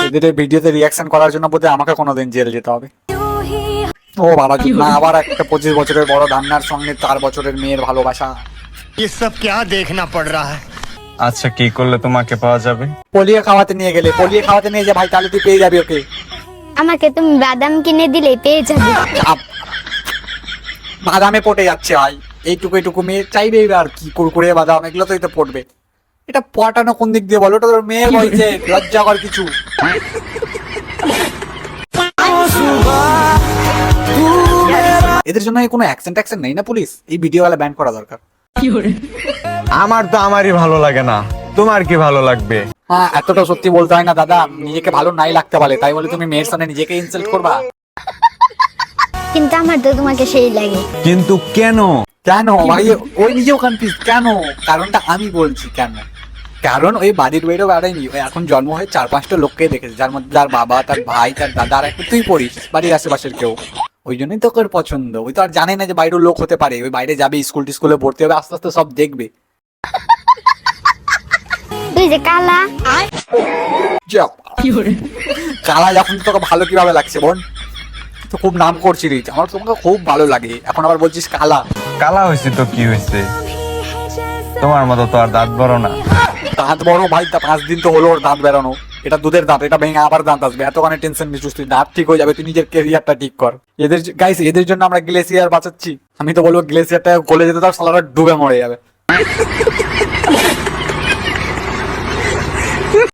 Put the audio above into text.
এদের ভিডিওতে রিয়াকশন করার জন্য বোধহয় আমাকে কোনোদিন জেল যেতে হবে। ও বাবা, না আবার একটা 25 বছরের বড় ধান্নার সঙ্গে 4 বছরের মেয়ের ভালোবাসা। ये सब क्या देखना पड़ रहा है। আচ্ছা কি করলে তোমাকে পাওয়া যাবে? পোলিও খাওয়াতে নিয়ে গেলে, পোলিও খাওয়াতে নিয়ে যা ভাই, তাহলে তুই পেয়ে যাবি ওকে। আমাকে তুমি বাদাম কিনে দিলে পেয়ে যাবে। বাদামে পটে যাচ্ছে ভাই, এইটুকু এইটুকু মেয়ে চাইবে আর কি, কুরকুরে বাদাম এগুলো তো এটা পড়বে। এটা পটানো কোন দিক দিয়ে বলো? ওটা তোর মেয়ে বলছে, লজ্জা কর কিছু। এদের জন্য কোনো অ্যাকসেন্ট নেই না পুলিশ? এই ভিডিও ওয়ালা ব্যান করা দরকার। আমার তো আমারই ভালো লাগে না, তোমার কি ভালো লাগবে? হ্যাঁ, এতটা সত্যি বলতে হয় না দাদা, নিজেকে ভালো নাই লাগতে পারে, তাই বলে তুমি মেয়ের সামনে নিজেকে ইনসাল্ট করবা? কিন্তু আমার তো তোমাকে সেই লাগে। কিন্তু কেন? কেন ভাই? ওই নিজেও কনফিউজ কেন, কারণটা আমি বলছি কেন। কারণ ওই বাড়ির বাইরেও বেড়ায়নি, ওই এখন জন্ম হয়ে 4-5টা লোককে দেখেছে, যার মধ্যে যার বাবা, তার ভাই, তার দাদা, আর একটা তুই পড়িস বাড়ির আশেপাশের কেউ। ওই জন্যই তো ওর পছন্দ। ওই তো আর জানে না যে বাইরেও লোক হতে পারে, ওই বাইরে যাবে, স্কুলে ভর্তি হবে, আস্তে আস্তে সব দেখবে। তুই যে কালা। যা, কালা যখন তোকে ভালো কিভাবে লাগছে বোন? তো খুব নাম করছিস, আমার তোমাকে খুব ভালো লাগে, এখন আবার বলছিস কালা। কালা হয়েছে তো কি হয়েছে, তোমার মতো তো আর দাঁত বড় না। দাঁত বড় ভাই, তা 5 দিন তো হলো ওর দাঁত বেরোনো। এটা দুধের দাঁত, এটা ভেঙে আবার দাঁত আসবে, এতখানি টেনশন নিচ্ছিস তুই? দাঁত ঠিক হয়ে যাবে, তুই নিজের ক্যারিয়ারটা ঠিক কর। এদের গাইস, এদের জন্য আমরা গ্লেসিয়ার বাঁচাচ্ছি। আমি তো বলবো গ্লেসিয়ারটা গলে যেতে দাও, সালারা ডুবে মরে যাবে।